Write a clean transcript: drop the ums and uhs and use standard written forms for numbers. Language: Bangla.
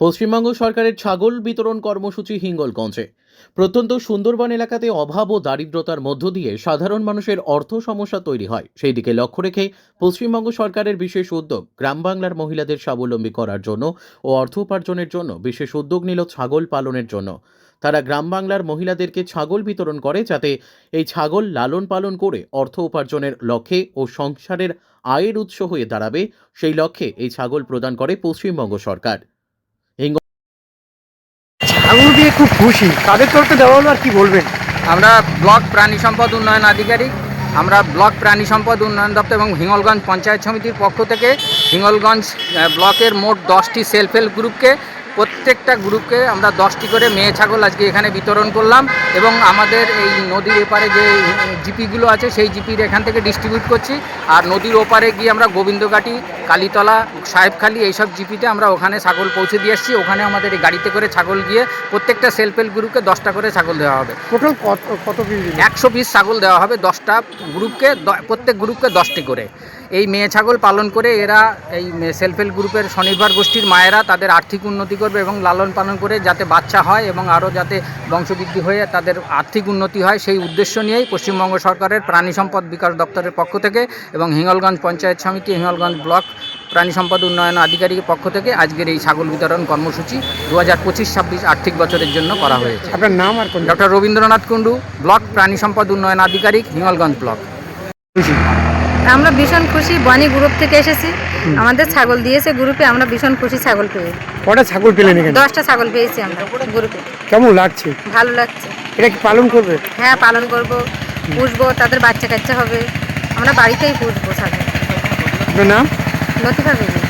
পশ্চিমবঙ্গ সরকারের ছাগল বিতরণ কর্মসূচি হিঙ্গলগঞ্জে। প্রত্যন্ত সুন্দরবন এলাকাতে অভাব ও দারিদ্রতার মধ্য দিয়ে সাধারণ মানুষের অর্থ সমস্যা তৈরি হয়, সেই দিকে লক্ষ্য রেখে পশ্চিমবঙ্গ সরকারের বিশেষ উদ্যোগ গ্রাম বাংলার মহিলাদের স্বাবলম্বী করার জন্য ও অর্থ উপার্জনের জন্য বিশেষ উদ্যোগ নিল ছাগল পালনের জন্য। তারা গ্রাম বাংলার মহিলাদেরকে ছাগল বিতরণ করে, যাতে এই ছাগল লালন পালন করে অর্থ উপার্জনের লক্ষ্যে ও সংসারের আয়ের উৎস হয়ে দাঁড়াবে, সেই লক্ষ্যে এই ছাগল প্রদান করে পশ্চিমবঙ্গ সরকার। ছাগল দিয়ে খুব খুশি, তাদের তরফে দেওয়া হলো, আর কি বলবেন? আমরা ব্লক প্রাণী সম্পদ উন্নয়ন আধিকারিক, আমরা ব্লক প্রাণী সম্পদ উন্নয়ন দপ্তর এবং হিঙ্গলগঞ্জ পঞ্চায়েত সমিতির পক্ষ থেকে হিঙ্গলগঞ্জ ব্লকের মোট 10টি সেলফ হেল্প গ্রুপকে, প্রত্যেকটা গ্রুপকে আমরা 10টি করে মেয়ে ছাগল আজকে এখানে বিতরণ করলাম এবং আমাদের এই নদীর এপারে যে জিপিগুলো আছে সেই জিপির এখান থেকে ডিস্ট্রিবিউট করছি। আর নদীর ওপারে গিয়ে আমরা গোবিন্দঘাটি, কালীতলা, সাহেবখালী এইসব জিপিতে আমরা ওখানে ছাগল পৌঁছে দিয়ে এসেছি। ওখানে আমাদের এই গাড়িতে করে ছাগল গিয়ে প্রত্যেকটা সেলফ হেল্প গ্রুপকে 10টা করে ছাগল দেওয়া হবে। টোটাল কত পিস? 100 পিস ছাগল দেওয়া হবে 10টা গ্রুপকে, প্রত্যেক গ্রুপকে 10টি করে। এই মেয়ে ছাগল পালন করে এরা এই সেলফ হেল্প গ্রুপের স্বনির্ভর গোষ্ঠীর মায়েরা তাদের আর্থিক উন্নতি করবে এবং লালন পালন করে যাতে বাচ্চা হয় এবং আরও যাতে বংশবৃদ্ধি হয়ে তাদের আর্থিক উন্নতি হয়, সেই উদ্দেশ্য নিয়েই পশ্চিমবঙ্গ সরকারের প্রাণী সম্পদ বিকাশ দপ্তরের পক্ষ থেকে এবং হিঙ্গলগঞ্জ পঞ্চায়েত সমিতি, হিঙ্গলগঞ্জ ব্লক প্রাণী সম্পদ উন্নয়ন আধিকারিকের পক্ষ থেকে আজকের এই ছাগল বিতরণ কর্মসূচি 2025-26 আর্থিক বছরের জন্য করা হয়েছে। আপনার নাম আর কোন? ডক্টর রবীন্দ্রনাথ কুণ্ডু, ব্লক প্রাণী সম্পদ উন্নয়ন আধিকারিক, হিঙ্গলগঞ্জ ব্লক। খুশি? আমরা ভীষণ খুশি, বনি গ্রুপ থেকে এসেছি, আমাদের ছাগল দিয়েছে গ্রুপে, আমরা ভীষণ খুশি ছাগল পেয়ে। কটা ছাগল পেলেন এখানে? 10টা ছাগল পেয়েছি আমরা গ্রুপে। কেমন লাগছে? ভালো লাগছে। এটা কি পালন করবে? হ্যাঁ, পালন করব, পুষবো, তাদের বাচ্চা কাচ্চা হবে, আমরা বাড়িতেই পুষবো ছাগল। আপনার নাম? লতিফা বেগম।